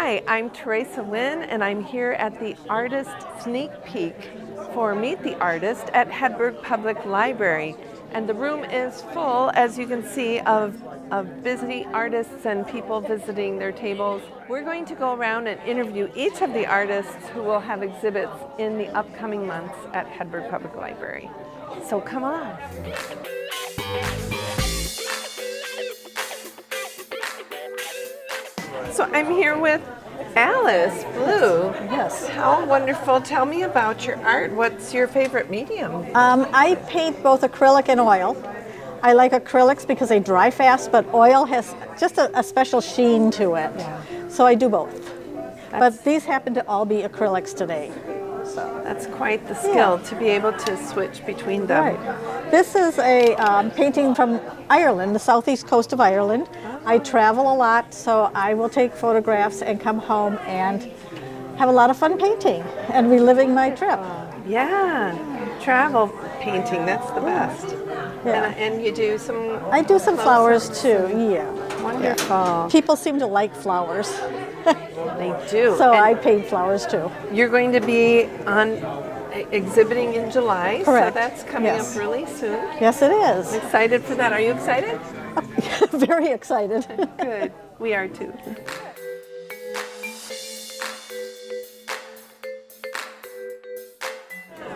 Hi, I'm Teresa Nguyen, and I'm here at the Artist Sneak Peek for Meet the Artist at Hedberg Public Library. And the room is full, as you can see, of busy artists and people visiting their tables. We're going to go around and interview each of the artists who will have exhibits in the upcoming months at Hedberg Public Library. So come on. So I'm here with Alice Blue. Yes. How wonderful. Tell me about your art. What's your favorite medium? I paint both acrylic and oil. I like acrylics because they dry fast, but oil has just a special sheen to it. Yeah. So I do both. But these happen to all be acrylics today. So That's quite the skill to be able to switch between them. Right. This is a painting from Ireland, the southeast coast of Ireland. I travel a lot, so I will take photographs and come home and have a lot of fun painting and reliving my trip. Yeah, travel painting, that's the best. Yeah. And you do some... I do some flowers too, yeah. Wonderful. People seem to like flowers. They do. So And I paint flowers too. you're going to be exhibiting in July, Correct. so that's coming Yes. up really soon. Yes, it is. Excited for that. Are you excited? Very excited. Good. We are too.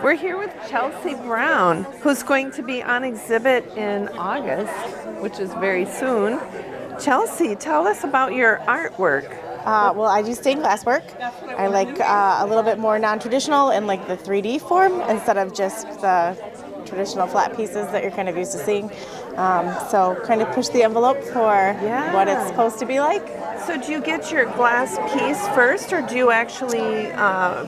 We're here with Chelsea Brown, who's going to be on exhibit in August, which is very soon. Chelsea, tell us about your artwork. Well, I do stained glass work. I like a little bit more non-traditional in like the 3D form instead of just the traditional flat pieces that you're kind of used to seeing. So kind of push the envelope for what it's supposed to be like. So do you get your glass piece first, or do you actually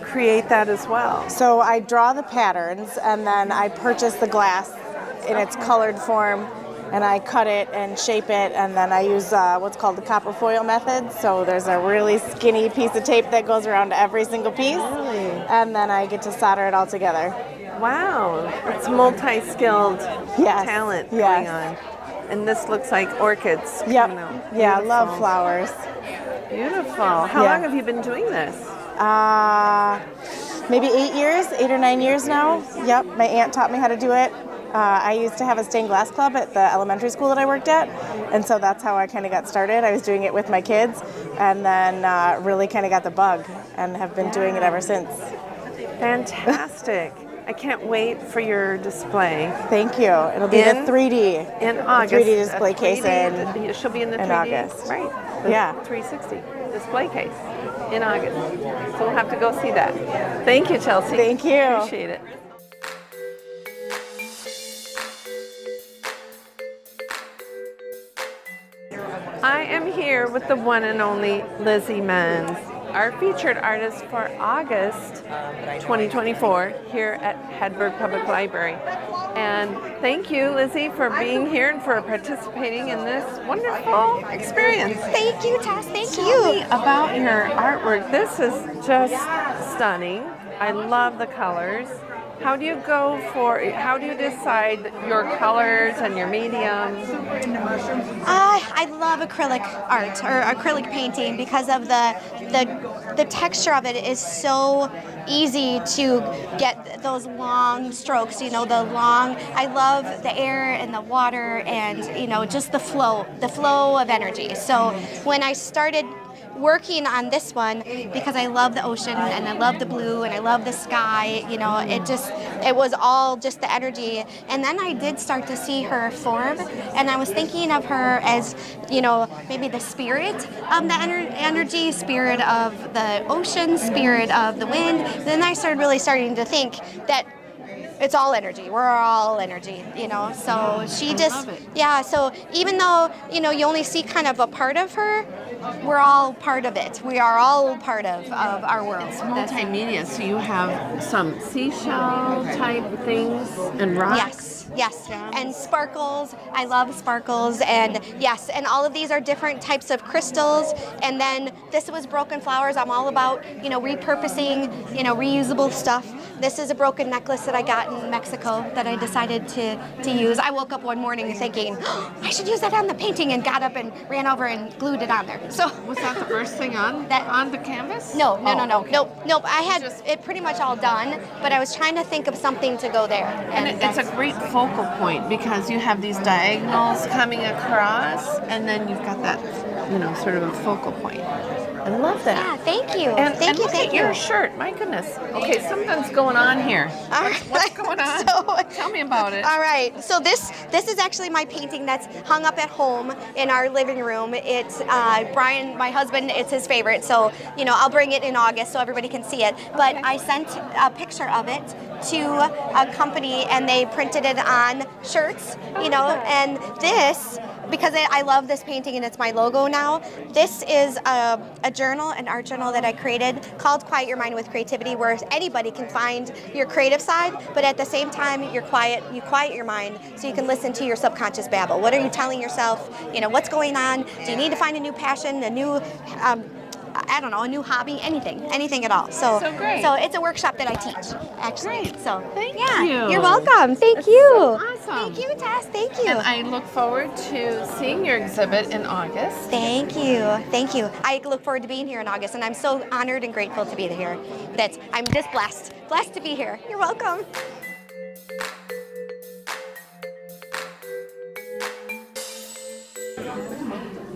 create that as well? So I draw the patterns and then I purchase the glass in its colored form, and I cut it and shape it, and then I use what's called the copper foil method. So there's a really skinny piece of tape that goes around every single piece, and then I get to solder it all together. Wow, it's multi-skilled talent going on. And this looks like orchids. Yep. Yeah, I Beautiful. love flowers. Beautiful. How long have you been doing this? Maybe 8 or 9 years now. Yep, my aunt taught me how to do it. I used to have a stained glass club at the elementary school that I worked at, and so that's how I kind of got started. I was doing it with my kids, and then really kind of got the bug, and have been doing it ever since. Fantastic. I can't wait for your display. Thanh you. It'll be In the 3D. In August. 3D display case She'll be in the 3D. in August. Right. The Yeah. 360 display case in August. So we'll have to go see that. Thank you, Chelsea. Thank you. Appreciate it. I am here with the one and only Lizzie Menz, our featured artist for August 2024 here at Hedberg Public Library. And thank you, Lizzie, for being here and for participating in this wonderful experience. Thank you, Tess. Thank Tell me you. about your artwork. This is just stunning. I love the colors. How do you decide your colors and your mediums? I love acrylic art or acrylic painting because of the texture of it is so easy to get those long strokes, I love the air and the water and, just the flow of energy. So when I started working on this one, because I love the ocean and I love the blue and I love the sky, it was all just the energy. And then I did start to see her form, and I was thinking of her as, maybe the spirit of the energy, spirit of the ocean, spirit of the wind. Then I starting to think that it's all energy. We're all energy, So she just, so even though, you only see kind of a part of her, we're all part of it. We are all part of our world. It's multimedia, so you have some seashell type things and rocks. Yes, and sparkles. I love sparkles, and yes, and all of these are different types of crystals. And then this was broken flowers. I'm all about, repurposing, reusable stuff This is a broken necklace that I got in Mexico that I decided to use. I woke up one morning thinking, oh, I should use that on the painting, and got up and ran over and glued it on there. So Was that the first thing on the canvas? No. Okay. Nope. I had it pretty much all done, but I was trying to think of something to go there. And it's a great focal point because you have these diagonals coming across, and then you've got that, sort of a focal point. I love that. Yeah, thank you. And look Thank at you. your shirt. My goodness. Okay, something's going on here. What's going on? Tell me about it. All right. So this is actually my painting that's hung up at home in our living room. It's Brian, my husband. It's his favorite. So I'll bring it in August so everybody can see it. But I sent a picture of it to a company, and they printed it on shirts. And this, because I love this painting and it's my logo now, this is a journal, an art journal that I created called Quiet Your Mind with Creativity, where anybody can find your creative side, but at the same time you quiet your mind so you can listen to your subconscious babble. What are you telling yourself? What's going on? Do you need to find a new passion, a new a new hobby, anything at all. So great. So it's a workshop that I teach, actually. Great. So Thank yeah, you. You're welcome. Thank you. Awesome. Thank you, Tess. Thank you. And I look forward to seeing your exhibit in August. Thank you. I look forward to being here in August, and I'm so honored and grateful to be here. I'm just blessed to be here. You're welcome.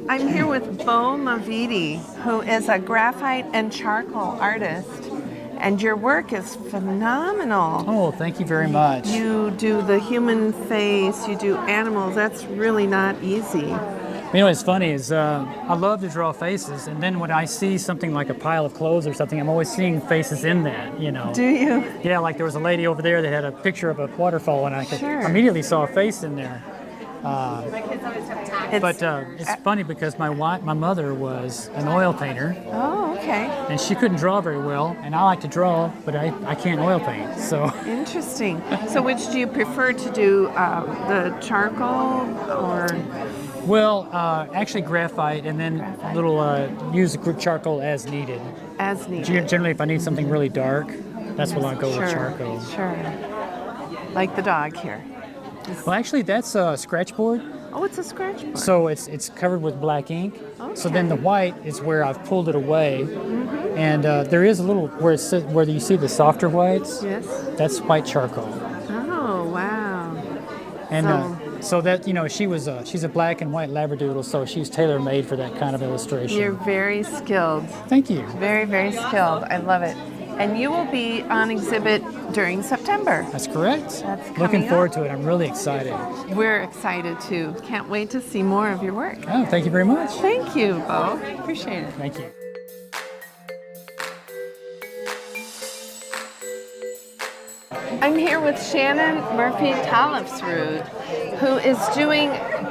I'm here with Bo Mavidi, who is a graphite and charcoal artist, and your work is phenomenal. Oh, thank you very much. You do the human face, you do animals. That's really not easy. What's funny is I love to draw faces, and then when I see something like a pile of clothes or something, I'm always seeing faces in that, Do you? Yeah, like there was a lady over there that had a picture of a waterfall, and I immediately saw a face in there. It's funny because my mother was an oil painter. Oh, okay. And she couldn't draw very well, and I like to draw, but I can't oil paint. So Interesting. So which do you prefer to do, the charcoal or? Well, actually graphite, and then use the charcoal as needed. As needed. Generally, if I need something really dark, that's when I'll go with charcoal. Sure. Like the dog here. Well, actually, that's a scratch board. Oh, it's a scratch board. So it's covered with black ink. Okay. So then the white is where I've pulled it away, and there is a little where you see the softer whites. Yes. That's white charcoal. Oh, wow. And so that she's a black and white Labradoodle, so she's tailor made for that kind of illustration. You're very skilled. Thank you. Very, very skilled. I love it. And you will be on exhibit during September. That's correct. That's coming Looking forward up. to it. I'm really excited. We're excited too. Can't wait to see more of your work. Oh, thank you very much. Thank you, Bo. Appreciate it. Thank you. I'm here with Shannon Murphy Talifsrud, who is doing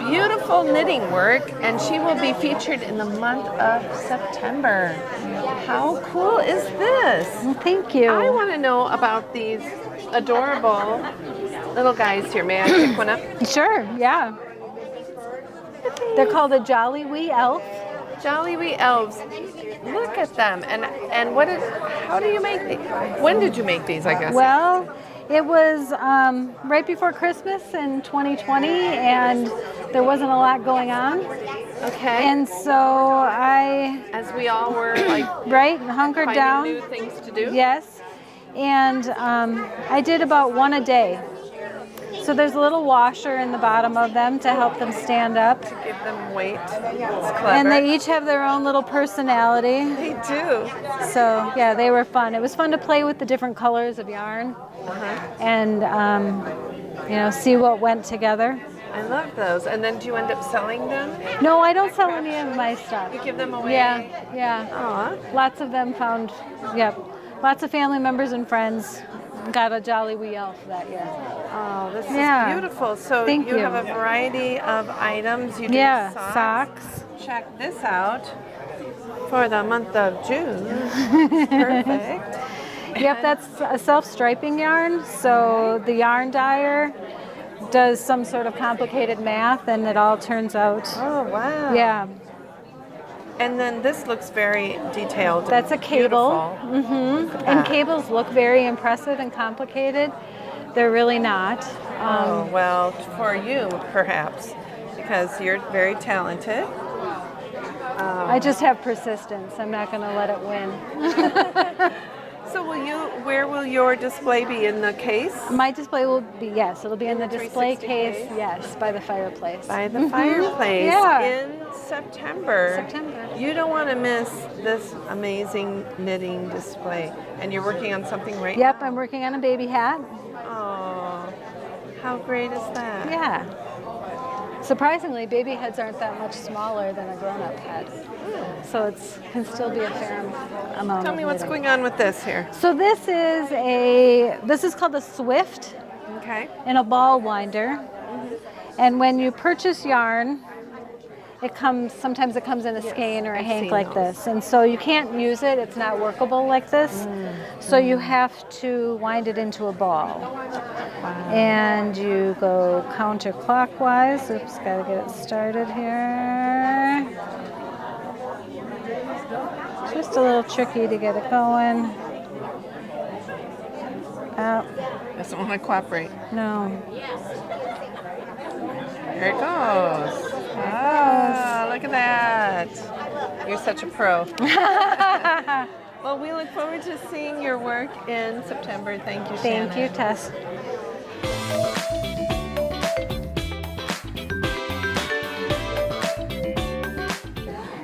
beautiful knitting work, and she will be featured in the month of September. How cool is this? Well, thank you. I want to know about these adorable little guys here. May I pick one up? Sure, yeah. They're called a Jolly Wee Elf. Jolly Wee Elves. Look at them. And how do you make these? When did you make these, I guess? Well, it was right before Christmas in 2020, and there wasn't a lot going on. Okay. And so I, as we all were hunkered finding down. new things to do. Yes. And I did about one a day. So there's a little washer in the bottom of them to help them stand up. To give them weight. It's clever. And they each have their own little personality. They do. So yeah, they were fun. It was fun to play with the different colors of yarn and see what went together. I love those. And then do you end up selling them? No, I don't sell any of my stuff. You give them away? Yeah. Aw. Lots of them found, lots of family members and friends got a Jolly Wee Elf that year. Oh, this is beautiful. So Thank you. have a variety of items. You do socks. Check this out for the month of June. Perfect. Yep, that's a self-striping yarn. So the yarn dyer does some sort of complicated math, and it all turns out. Oh, wow. Yeah. And then this looks very detailed. That's a cable. Beautiful. And cables look very impressive and complicated. They're really not. Oh, well, for you, perhaps, because you're very talented. I just have persistence. I'm not going to let it win. So where will your display be, in the case? My display will be, yes, it'll be in the display 360 case, case? yes, by the fireplace. By the fireplace Yeah. in September. September. You don't want to miss this amazing knitting display. And you're working on something right Yep, now? I'm working on a baby hat. Oh, how great is that? Yeah. Surprisingly, baby heads aren't that much smaller than a grown-up head. So it can still be a fair amount. Tell me what's going on with this here. So this is called a Swift Okay. in a ball winder. And when you purchase yarn, sometimes it comes in a skein or a I've hank seen like those. this. And so you can't use it, it's not workable like this. So you have to wind it into a ball. And you go counterclockwise. Oops, gotta get it started here. Just a little tricky to get it going. Oh, Doesn't want to cooperate. no. Here it goes. Ah, look at that. You're such a pro. Well, we look forward to seeing your work in September. Thank you, Shannon. Thank you, Tess.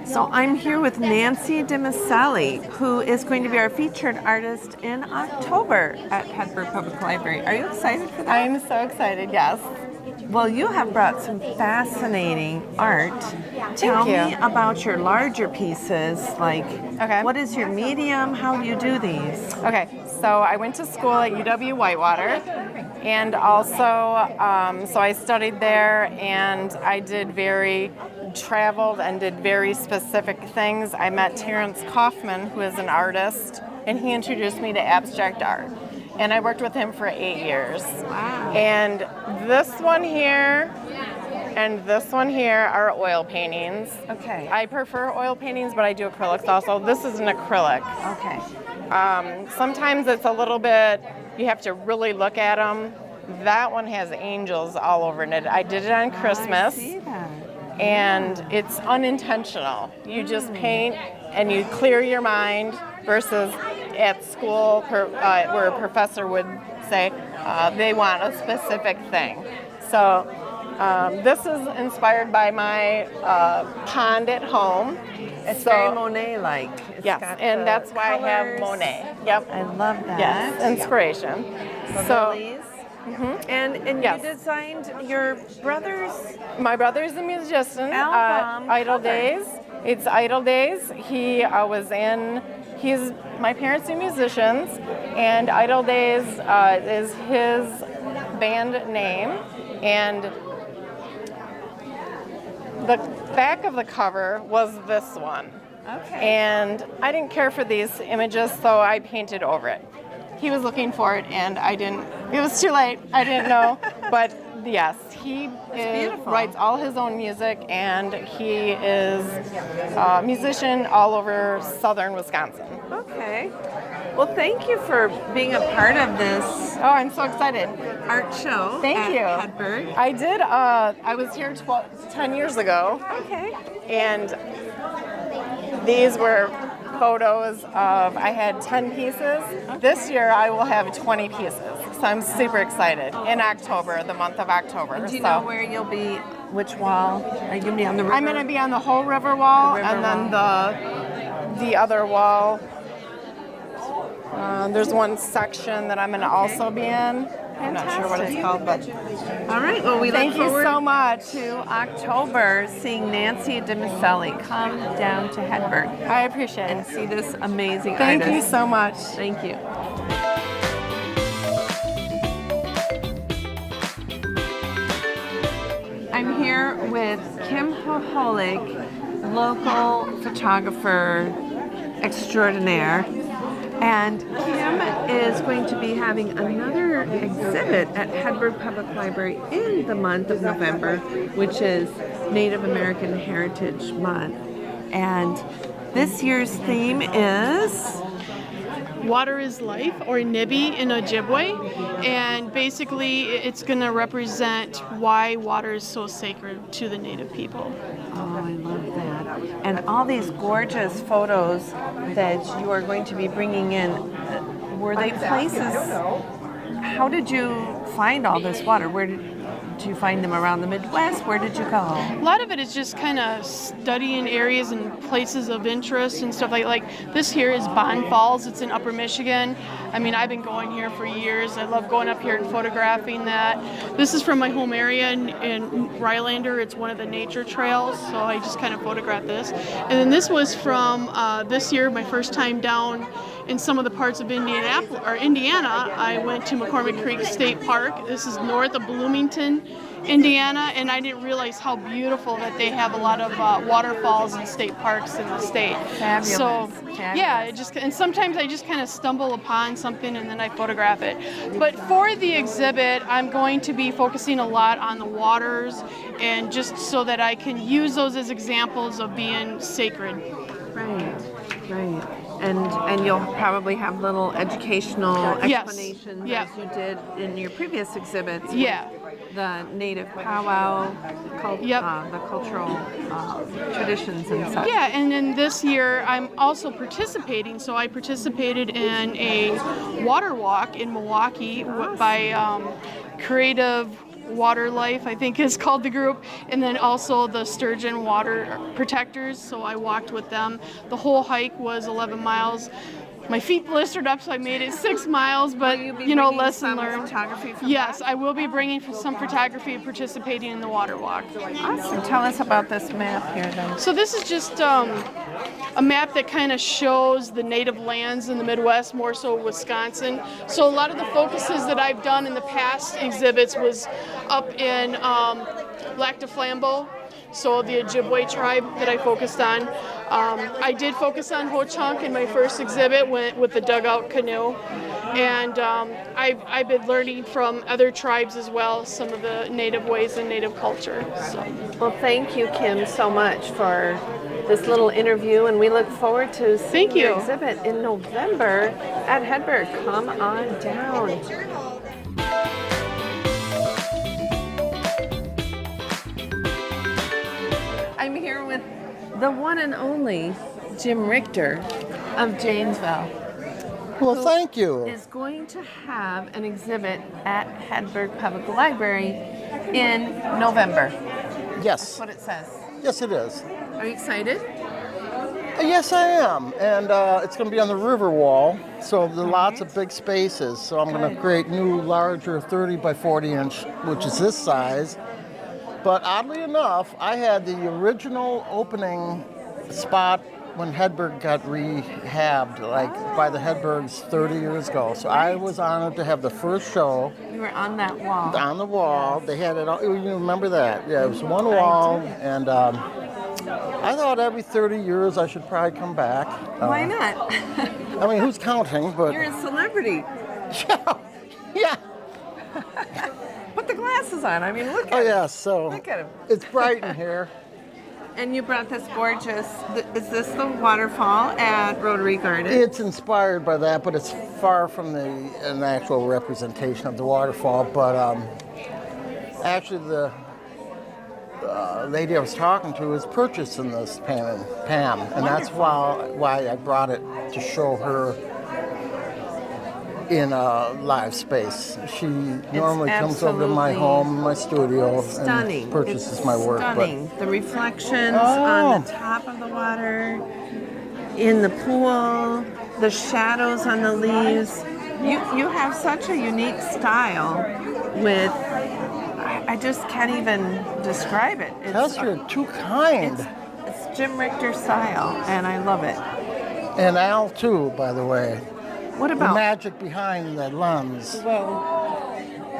So I'm here with Nancy DiMasselli, who is going to be our featured artist in October at Hedberg Public Library. Are you excited for that? I'm so excited, yes. Well, you have brought some fascinating art. Tell you. me about your larger pieces. Like, what is your medium? How do you do these? Okay, so I went to school at UW Whitewater, and also, so I studied there, and I traveled and did very specific things. I met Terrence Kaufman, who is an artist, and he introduced me to abstract art. And I worked with him for 8 years. Wow. And this one here and this one here are oil paintings. Okay. I prefer oil paintings, but I do acrylics also. This is an acrylic. Okay. Sometimes it's a little bit, you have to really look at them. That one has angels all over it. I did it on Christmas. I see that. And it's unintentional. You just paint and you clear your mind versus at school where a professor would say they want a specific thing. So this is inspired by my pond at home. It's very Monet-like. It's Yes, got and the that's why I have colors. Monet. Yep. I love that. Yes, inspiration. The So lilies. And Yes. you designed your brother's my brother's a musician. Album Idle cover. Days. It's Idle Days. My parents are musicians, and Idle Days is his band name. And the back of the cover was this one. Okay. And I didn't care for these images, so I painted over it. He was looking for it, and I didn't. It was too late. I didn't know. But yes, he writes all his own music, and he is a musician all over southern Wisconsin. Okay. Well, thank you for being a part of this Oh, I'm so excited. art show. Thank at you. Hedberg. I did. I was here 10 years ago, Okay. and these were photos of, I had 10 pieces. This year I will have 20 pieces. So I'm super excited. In October, the month of October. Do you know where you'll be? Which wall? Are you going to be on the river? I'm going to be on the whole river wall, The river and then the other wall. There's one section that I'm going to also be in. I'm not sure what it's called, but All right. Well, we thank look you forward so much. to October seeing Nancy DiMasselli come down to Hedberg I appreciate and it. see this amazing Thank artist. you so much. Thank you. I'm here with Kim Hoholik, local photographer extraordinaire. And Kim is going to be having another exhibit at Hedberg Public Library in the month of November, which is Native American Heritage Month. And this year's theme is Water is Life, or Nibi in Ojibwe, and basically it's going to represent why water is so sacred to the Native people. Oh, I love that. And all these gorgeous photos that you are going to be bringing in, were they places? How did you find all this water? Where did you find them around the Midwest? Where did you go? A lot of it is just kind of studying areas and places of interest and stuff like this here is Bond Falls. It's in Upper Michigan. I mean, I've been going here for years. I love going up here and photographing that. This is from my home area in Rylander. It's one of the nature trails, so I just kind of photographed this. And then this was from this year, my first time down in some of the parts of Indiana. I went to McCormick Creek State Park. This is north of Bloomington, Indiana, and I didn't realize how beautiful that they have a lot of waterfalls and state parks in the state. Fabulous. So, Fabulous. yeah, and sometimes I just kind of stumble upon something and then I photograph it. But for the exhibit, I'm going to be focusing a lot on the waters, and just so that I can use those as examples of being sacred. Right, right. And you'll probably have little educational explanations Yes. as you did in your previous exhibits. Yeah. The native powwow, the cultural traditions and such. Yeah, and then this year I'm also participating. So I participated in a water walk in Milwaukee by Creative Water Life, I think is called the group, and then also the Sturgeon Water Protectors. So I walked with them. The whole hike was 11 miles. My feet blistered up, so I made it 6 miles, but lesson learned. Photography from Yes, I will be bringing some photography and participating in the water walk. Awesome. Tell us about this map here then. So this is just a map that kind of shows the native lands in the Midwest, more so Wisconsin. So a lot of the focuses that I've done in the past exhibits was up in Lac du Flambeau, so the Ojibwe tribe that I focused on. I did focus on Ho-Chunk in my first exhibit with the dugout canoe. And I've been learning from other tribes as well, some of the native ways and native culture. So. Well, thank you, Kim, so much for this little interview, and we look forward to seeing your exhibit in November at Hedberg. Come on down. I'm here with the one and only Jim Richter of Janesville. Well, thank you. Is going to have an exhibit at Hedberg Public Library in November. Yes. That's what it says. Yes, it is. Are you excited? Yes, I am. And it's going to be on the river wall, so there are lots of big spaces. So I'm going to create new, larger 30 by 40 inch, which is this size. But oddly enough, I had the original opening spot when Hedberg got rehabbed, like by the Hedbergs 30 years ago. So I was honored to have the first show. You were on that wall. On the wall. They had it all. You remember that? Yeah, it was one wall. And I thought every 30 years I should probably come back. Why not? I mean, who's counting? But You're a celebrity. yeah. Put the glasses on. I mean, look at Oh, him. yeah, so Look at him. it's bright in here. And you brought this gorgeous, is this the waterfall at Rotary Garden? It's inspired by that, but it's far from an actual representation of the waterfall. But actually, the lady I was talking to is purchasing this Pam, and that's why I brought it to show her in a live space. She normally comes over to my home, my studio, Stunning. and purchases my work. Stunning. The reflections on the top of the water, in the pool, the shadows on the leaves. You have such a unique style with, I just can't even describe it. Tess, you're too kind. It's Jim Richter style, and I love it. And Al, too, by the way. What The about? magic behind the lens. Well,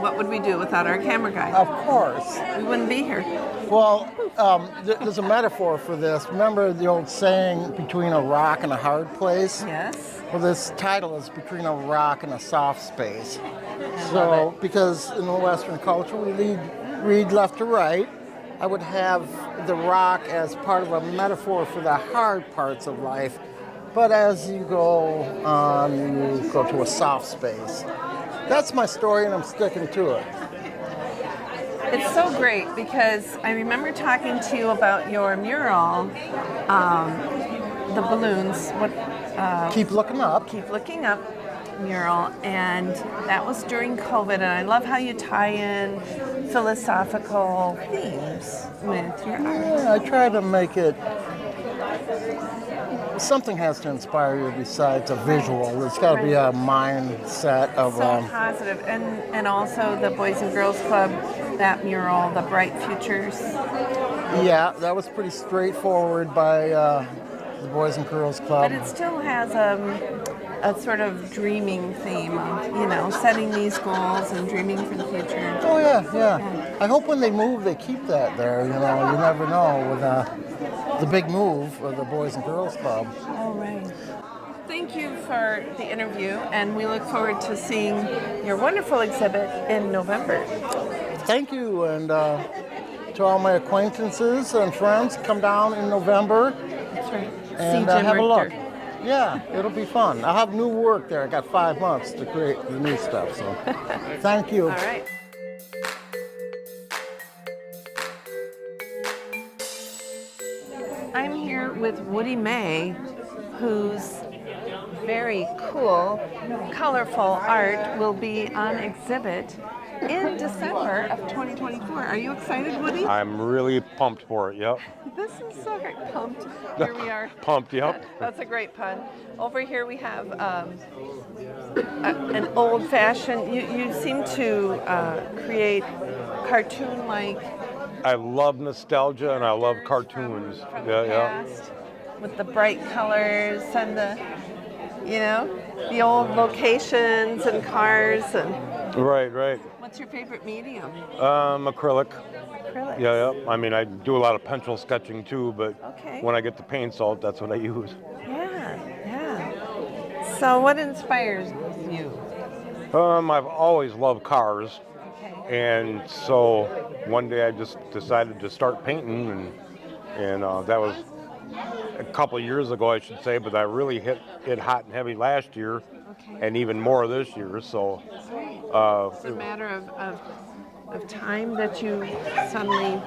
what would we do without our camera guy? Of course. We wouldn't be here. Well, there's a metaphor for this. Remember the old saying, between a rock and a hard place? Yes. Well, this title is between a rock and a soft space. So, because in the Western culture we read left to right, I would have the rock as part of a metaphor for the hard parts of life. But as you go on, you go to a soft space. That's my story, and I'm sticking to it. It's so great because I remember talking to you about your mural, the balloons. Keep looking up. Keep looking up mural, and that was during COVID. And I love how you tie in philosophical themes with your art. Yeah, I try to make it. Something has to inspire you besides a visual. There's got to be a mindset of. So positive, and also the Boys and Girls Club, that mural, the Bright Futures. Yeah, that was pretty straightforward by the Boys and Girls Club. But it still has a sort of dreaming theme of, setting these goals and dreaming for the future. Oh yeah. I hope when they move, they keep that there. You never know with the big move of the Boys and Girls Club. All right. Thank you for the interview, and we look forward to seeing your wonderful exhibit in November. Thank you, and to all my acquaintances and friends, come down in November. That's right. And have a look. Yeah, it'll be fun. I'll have new work there. I got 5 months to create the new stuff, so thank you. All right. I'm here with Woody May, whose very cool, colorful art will be on exhibit in December of 2024. Are you excited, Woody? I'm really pumped for it, yep. This is so great. Pumped. Here we are. Pumped, yep. That's a great pun. Over here we have an old-fashioned, you seem to create cartoon-like. I love nostalgia and I love cartoons. From the past, with the bright colors and the old locations and cars and. Right. What's your favorite medium? Acrylic. Acrylic. Yeah. I mean, I do a lot of pencil sketching too, but when I get the paint salt, that's what I use. Yeah. So what inspires you? I've always loved cars. And so one day I just decided to start painting, and that was a couple of years ago, I should say, but I really hit it hot and heavy last year, and even more this year. So it's a matter of time that you suddenly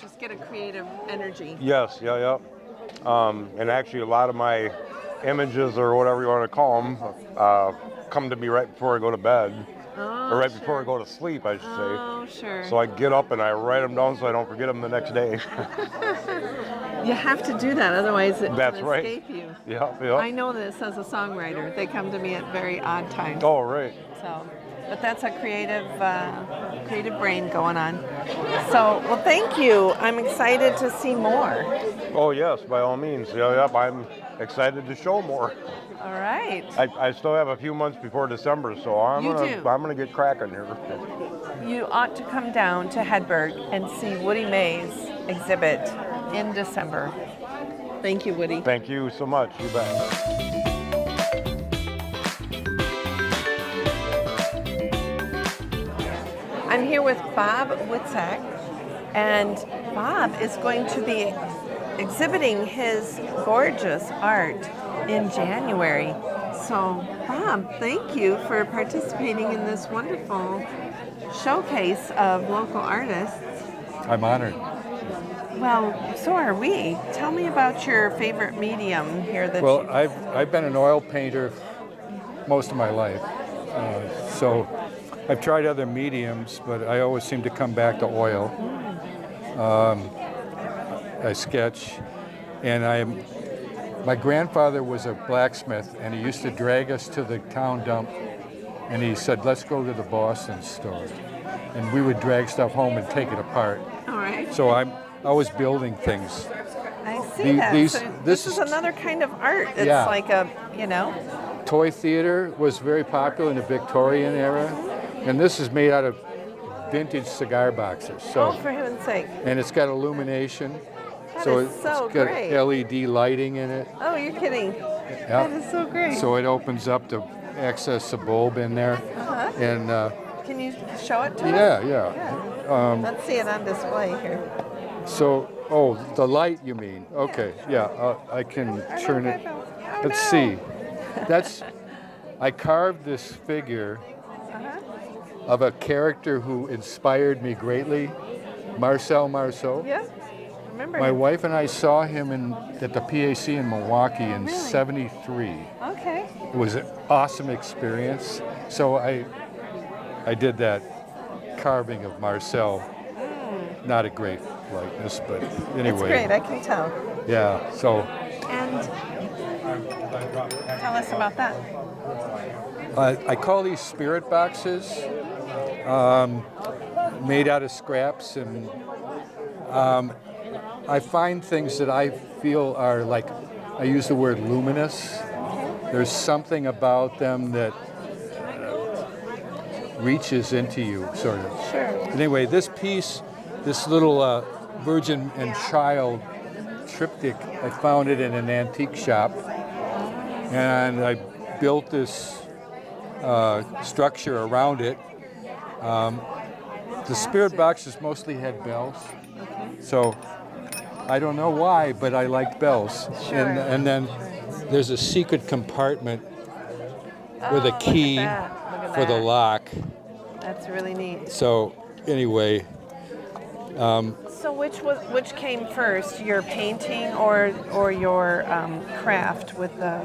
just get a creative energy. Yes, yeah. And actually, a lot of my images, or whatever you want to call them, come to me right before I go to bed. Or right before I go to sleep, I should say. Oh, sure. So I get up and I write them down so I don't forget them the next day. You have to do that, otherwise it That's can right. escape you. Yeah. I know this as a songwriter. They come to me at very odd times. Oh, right. So, but that's a creative brain going on. So, well, thank you. I'm excited to see more. Oh, yes, by all means. Yeah. I'm excited to show more. All right. I still have a few months before December, so I'm gonna get cracking here. You ought to come down to Hedberg and see Woody May's exhibit in December. Thank you, Woody. Thank you so much. You bet. I'm here with Bob Witzak, and Bob is going to be exhibiting his gorgeous art in January. So, Bob, thank you for participating in this wonderful showcase of local artists. I'm honored. Well, so are we. Tell me about your favorite medium here. Well, I've been an oil painter most of my life, so I've tried other mediums, but I always seem to come back to oil. I sketch, and my grandfather was a blacksmith, and he used to drag us to the town dump, and he said, let's go to the Boston store. And we would drag stuff home and take it apart. All right. So I'm always building things. I see that. This is another kind of art. It's like a, Toy theater was very popular in the Victorian era, and this is made out of vintage cigar boxes. So, for heaven's sake. And it's got illumination. That So is so it's got great. LED lighting in it. Oh, you're kidding. Yeah. That is so great. So it opens up to access the bulb in there. And Can you show it to us? Yeah. Let's see it on display here. So, oh, the light you mean? Okay, yeah, I can turn it. Let's see. I carved this figure of a character who inspired me greatly, Marcel Marceau. Yeah, remember My him. wife and I saw him at the PAC in Milwaukee in '73. Okay. It was an awesome experience. So I did that carving of Marcel. Not a great likeness, but anyway. It's great, I can tell. Yeah, so And tell us about that. I call these spirit boxes, made out of scraps, and I find things that I feel are like, I use the word luminous. There's something about them that reaches into you, sort of. Sure. Anyway, this piece, this little Virgin and Child triptych, I found it in an antique shop, and I built this structure around it. The spirit boxes mostly had bells, so I don't know why, but I like bells. Sure. And then there's a secret compartment with a key Look at for the that. lock. That's really neat. So anyway, So which came first, your painting or your craft with the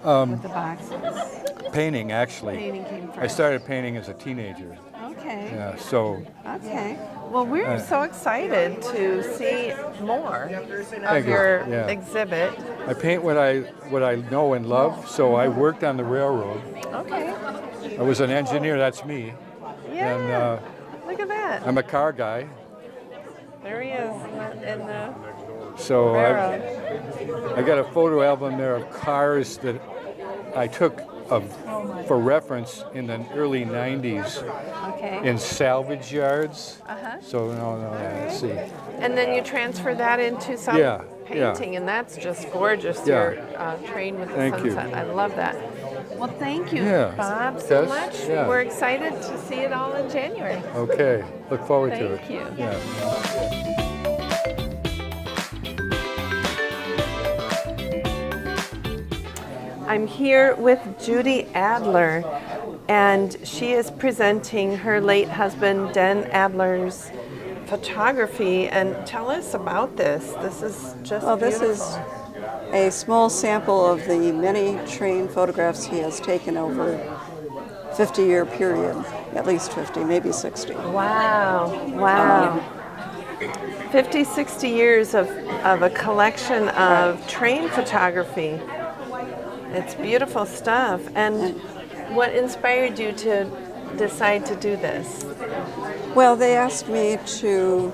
boxes? painting actually. Painting came first. I started painting as a teenager. Okay. Yeah, so Okay. Well, we're so excited to see more of Thank you. your Yeah. exhibit. I paint what I know and love. So I worked on the railroad. Okay. I was an engineer. That's me. Yeah. And Look at that. I'm a car guy. There he is in the So railroad. I got a photo album there of cars that I took for reference in the early '90s Okay. in salvage yards. Uh-huh. So let's see. And then you transfer that into some Yeah, painting, and that's just gorgeous. Yeah. Your Train with the Thank you. Sunset. I love that. Well, thank you, Yeah. Bob, so Yes, much. yeah. We're excited to see it all in January. Okay, look forward to it. Thank you. Yeah. I'm here with Judy Adler, and she is presenting her late husband, Den Adler's photography. And tell us about this. This is just Well, this beautiful. is a small sample of the many train photographs he has taken over a 50-year period, at least 50, maybe 60. Wow, wow. 50, 60 years of a collection of train photography. It's beautiful stuff. And what inspired you to decide to do this? Well, they asked me to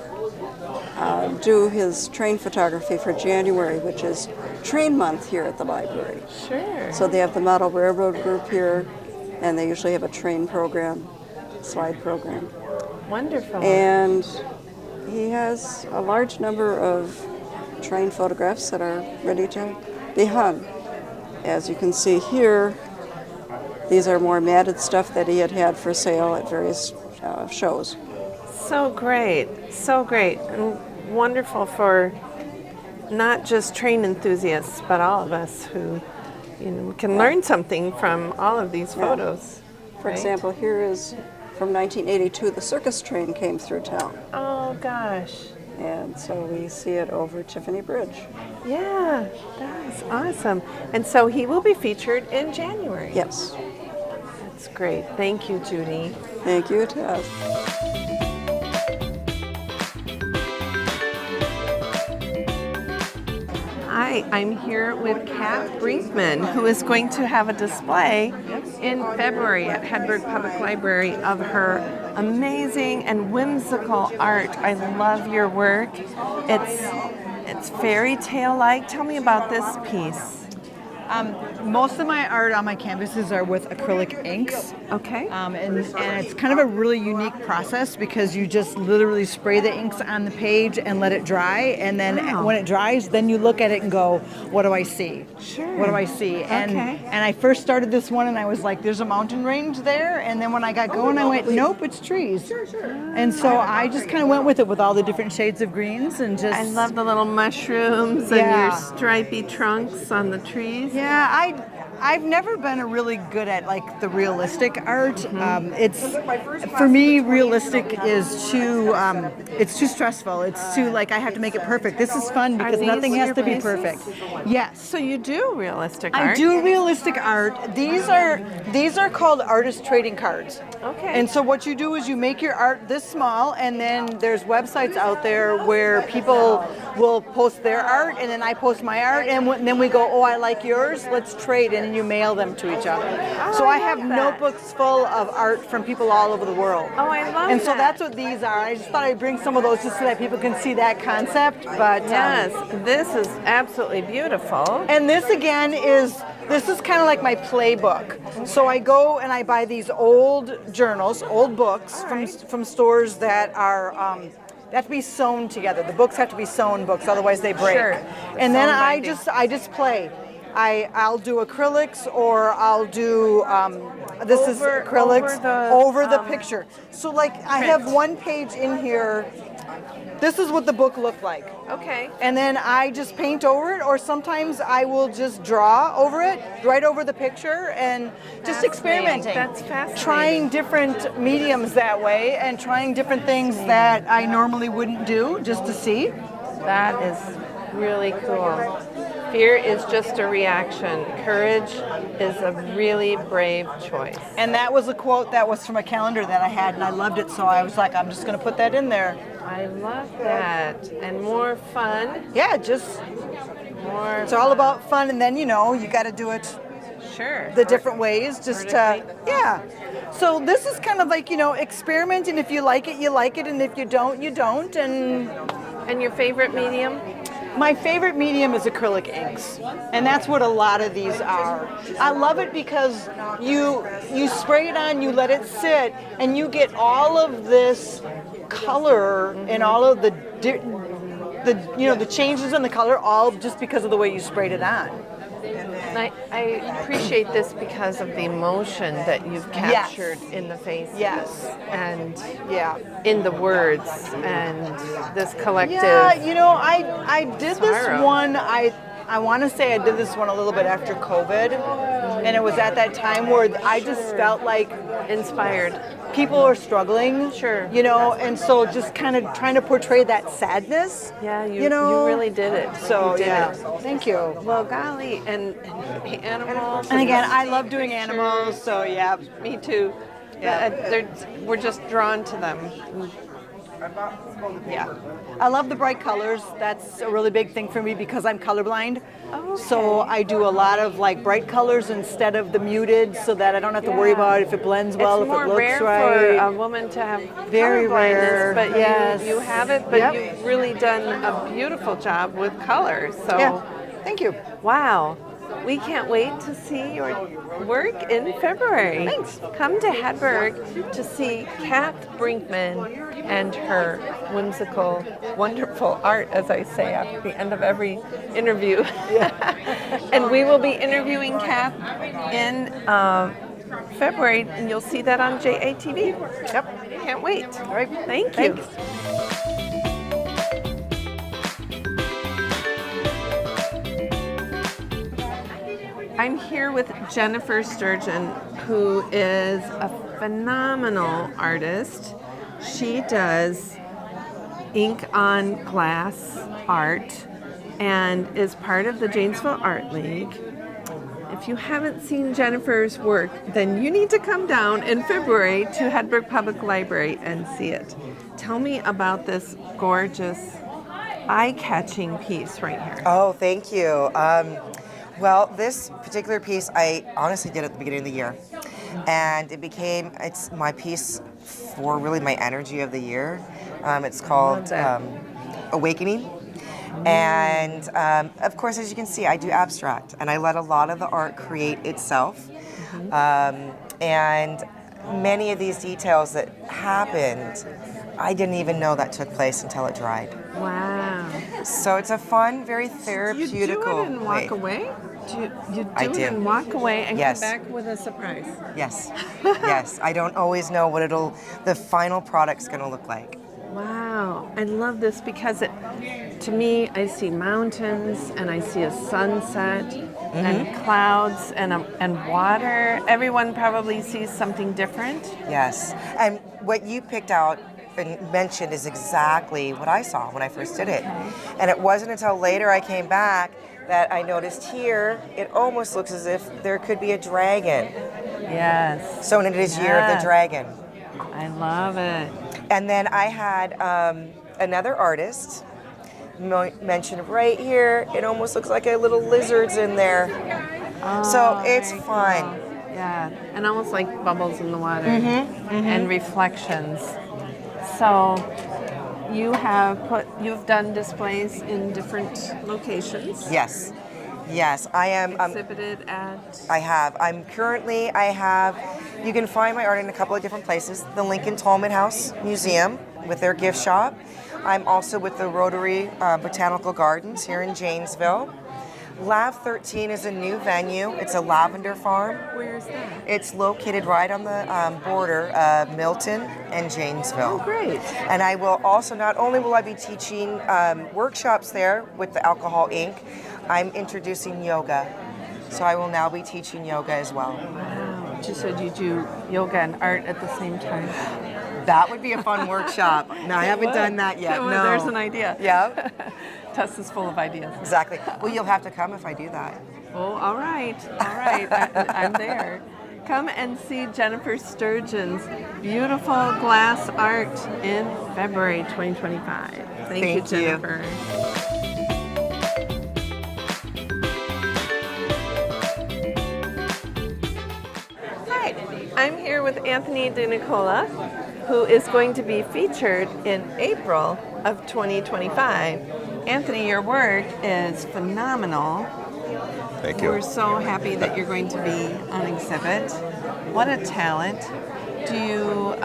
do his train photography for January, which is train month here at the library. Sure. So they have the model railroad group here, and they usually have a train program, slide program. Wonderful. And he has a large number of train photographs that are ready to be hung. As you can see here, these are more matted stuff that he had for sale at various shows. So great, and wonderful for not just train enthusiasts, but all of us who can learn something from all of these photos. For right? example, here is from 1982, the circus train came through town. Oh gosh. And so we see it over Tiffany Bridge. Yeah, that's awesome. And so he will be featured in January. Yes. That's great. Thank you, Judy. Thank you, Tess. Hi, I'm here with Kat Brinkman, who is going to have a display in February at Hedberg Public Library of her amazing and whimsical art. I love your work. It's fairy tale-like. Tell me about this piece. Most of my art on my canvases are with acrylic inks. Okay. And it's kind of a really unique process because you just literally spray the inks on the page and let it dry. And then when it dries, then you look at it and go, what do I see? Sure. What do I see? And Okay. I first started this one and I was like, there's a mountain range there. And then when I got going, I went, nope, it's trees. And so I just kind of went with it with all the different shades of greens and just... I love the little mushrooms and your stripy trunks on the trees. Yeah, I've never been really good at like the realistic art. It's for me, realistic is too it's too stressful. It's too like I have to make it perfect. This is fun because nothing has to be perfect. Yes. So you do realistic art? I do realistic art. These are called artist trading cards. Okay. And so what you do is you make your art this small, and then there's websites out there where people will post their art, and then I post my art, and then we go, oh, I like yours, let's trade, and then you mail them to each other. So I have notebooks full of art from people all over the world. Oh, I love And so that's what these are. I just thought I'd bring some of those just so that people can see that concept. But yes, this is absolutely beautiful. And this again is kind of like my playbook. So I go and I buy these old journals, old books from stores that are they have to be sewn together. The books have to be sewn books, otherwise they break. Sure. And then Sewn I binding. just play. I'll do acrylics, or I'll do this is acrylics over the picture. So like I have one page in here. This is what the book looked like. Okay. And then I just paint over it, or sometimes I will just draw over it, right over the picture, and just experimenting. That's fascinating. Trying different mediums that way, and trying different things that I normally wouldn't do, just to see. That is really cool. Fear is just a reaction. Courage is a really brave choice. And that was a quote that was from a calendar that I had, and I loved it, so I was like, I'm just going to put that in there. I love that. And more fun. Yeah, just more. It's all about fun, and then you got to do it. Sure. The different ways, just yeah. So this is kind of like experiment, and if you like it, you like it, and if you don't, you don't. And your favorite medium? My favorite medium is acrylic inks, and that's what a lot of these are. I love it because you spray it on, you let it sit, and you get all of this color and all of the changes in the color, all just because of the way you sprayed it on. I appreciate this because of the emotion that you've captured in the faces. Yes. And in the words and this collective. Yeah, I did this one. I want to say I did this one a little bit after COVID, and it was at that time where I just felt like inspired. People are struggling, and so just kind of trying to portray that sadness. Yeah, you really did it. So you did it. Thank you. Well, golly, and animals. And again, I love doing animals, so yeah. Me too. Yeah, we're just drawn to them. Yeah, I love the bright colors. That's a really big thing for me because I'm colorblind. Okay. So I do a lot of like bright colors instead of the muted, so that I don't have to worry about if it blends well, if it looks right. It's more rare for a woman to have very rare, but yes, you have it. But you've really done a beautiful job with colors. So thank you. Wow. We can't wait to see your work in February. Thanks. Come to Hedberg to see Kath Brinkman and her whimsical, wonderful art, as I say at the end of every interview. And we will be interviewing Kath in February, and you'll see that on JATV. Yep. Can't wait. All right. Thank you. I'm here with Jennifer Sturgeon, who is a phenomenal artist. She does ink on glass art and is part of the Janesville Art League. If you haven't seen Jennifer's work, then you need to come down in February to Hedberg Public Library and see it. Tell me about this gorgeous, eye-catching piece right here. Oh, thank you. Well, this particular piece, I honestly did at the beginning of the year. And it's my piece for really my energy of the year. It's called Awakening. And of course, as you can see, I do abstract, and I let a lot of the art create itself. And many of these details that happened, I didn't even know that took place until it dried. Wow. So it's a fun, very therapeutical You do it and walk way. away? You do I it do. and walk away and Yes. come back with a surprise? Yes, yes. I don't always know what the final product's gonna look like. Wow, I love this because to me, I see mountains and I see a sunset and clouds and water. Everyone probably sees something different. Yes, and what you picked out and mentioned is exactly what I saw when I first did it. And it wasn't until later I came back that I noticed here, it almost looks as if there could be a dragon. Yes. So it is Year of the Dragon. I love it. And then I had another artist mention right here, it almost looks like a little lizard's in there. So it's fun. Yeah, and almost like bubbles in the water and reflections. So you've done displays in different locations. Yes. Yes, I am. Exhibited at? I have. You can find my art in a couple of different places. The Lincoln Tolman House Museum with their gift shop. I'm also with the Rotary Botanical Gardens here in Janesville. Lab 13 is a new venue. It's a lavender farm. Where is that? It's located right on the border of Milton and Janesville. Oh, great. And I will also, not only will I be teaching workshops there with the Alcohol Inc., I'm introducing yoga. So I will now be teaching yoga as well. Wow. You said you do yoga and art at the same time. That would be a fun workshop. No, I haven't done that yet. No. There's an idea. Yeah. Tess is full of ideas. Exactly. Well, you'll have to come if I do that. Oh, all right. All right. I'm there. Come and see Jennifer Sturgeon's beautiful glass art in February 2025. Thank you, Jennifer. Hi, I'm here with Anthony DeNicola, who is going to be featured in April of 2025. Anthony, your work is phenomenal. Thank you. We're so happy that you're going to be on exhibit. What a talent. Do you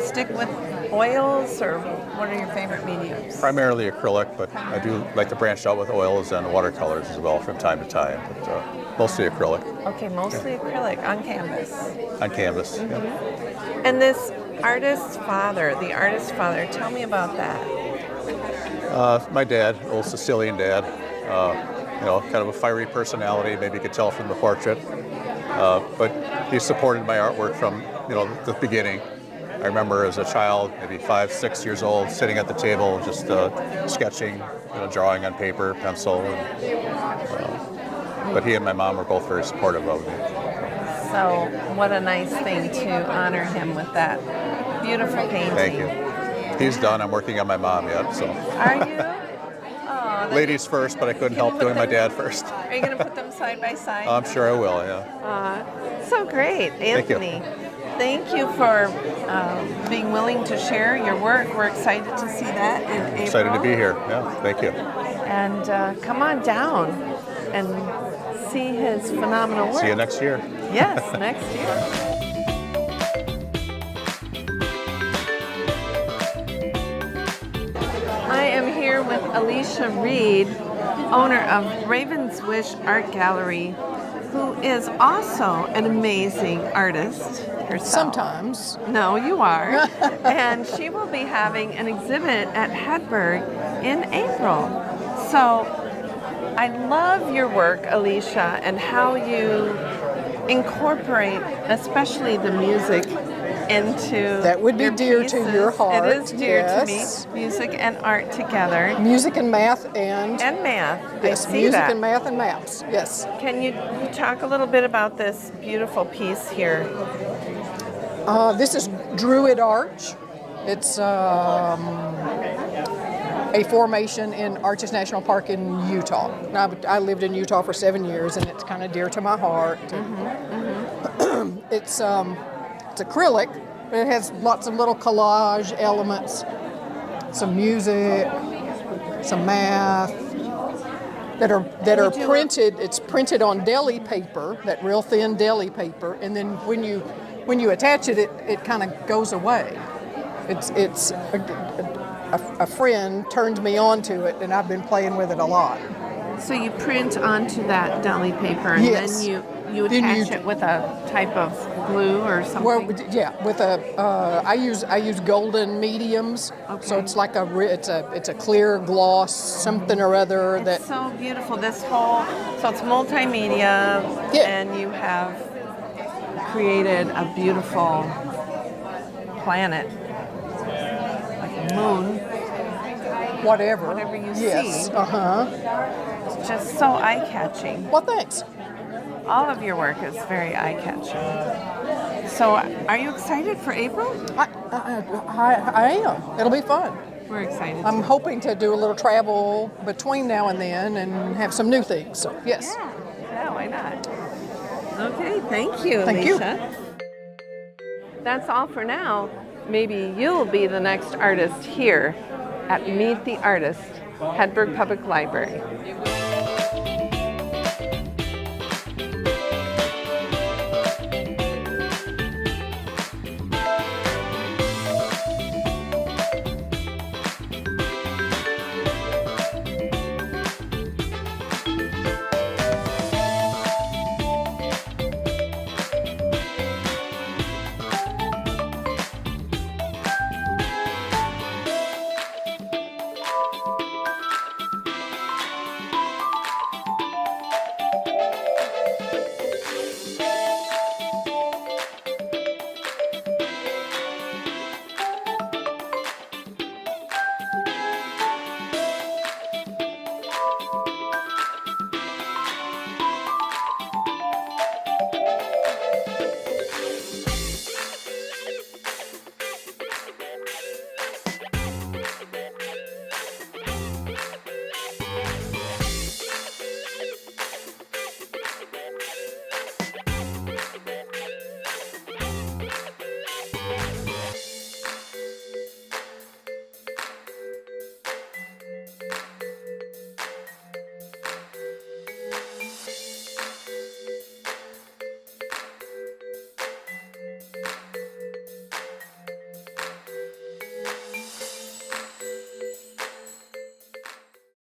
stick with oils, or what are your favorite mediums? Primarily acrylic, but I do like to branch out with oils and watercolors as well from time to time, but mostly acrylic. Okay, mostly acrylic on canvas. On canvas, yeah. And this artist's father, tell me about that. My dad, old Sicilian dad, kind of a fiery personality, maybe you could tell from the portrait. But he supported my artwork from, the beginning. I remember as a child, maybe 5, 6 years old, sitting at the table, just sketching, drawing on paper, pencil. But he and my mom were both very supportive of me. So what a nice thing to honor him with that beautiful painting. Thank you. He's done. I'm working on my mom yet, so. Are you? Oh, ladies first, but I couldn't help doing my dad first. Are you going to put them side by side? I'm sure I will, yeah. So great, Anthony. Thank you for being willing to share your work. We're excited to see that in April. Excited to be here, yeah, thank you. And come on down and see his phenomenal work. See you next year. Yes, next year. I am here with Alicia Reed, owner of Raven's Wish Art Gallery, who is also an amazing artist herself. Sometimes. No, you are. And she will be having an exhibit at Hedberg in April. So I love your work, Alicia, and how you incorporate, especially the music, into that would be dear pieces. to your heart. It is dear yes. to me. Music and art together. Music and math and math. Yes, I see music that. and math and maps. Yes. Can you talk a little bit about this beautiful piece here? This is Druid Arch. It's a formation in Arches National Park in Utah. I lived in Utah for 7 years, and it's kind of dear to my heart. It's acrylic, but it has lots of little collage elements, some music, some math, that are printed. It's printed on deli paper, that real thin deli paper, and then when you attach it, it kind of goes away. It's a friend turned me on to it, and I've been playing with it a lot. So you print onto that deli paper, and Yes. then you attach it with a type of glue or something. Well, yeah, with I use golden mediums, so it's like it's a clear gloss something or other It's so beautiful. This whole so it's multimedia, and you have created a beautiful planet, like a moon. Whatever you yes. see. It's just so eye-catching. Well, thanks. All of your work is very eye-catching. So, are you excited for April? I am. It'll be fun. We're excited. I'm hoping to do a little travel between now and then and have some new things. So, yes. Yeah, why not? Okay, thank you, Thank you. Alicia. That's all for now. Maybe you'll be the next artist here at Meet the Artist, Hedberg Public Library.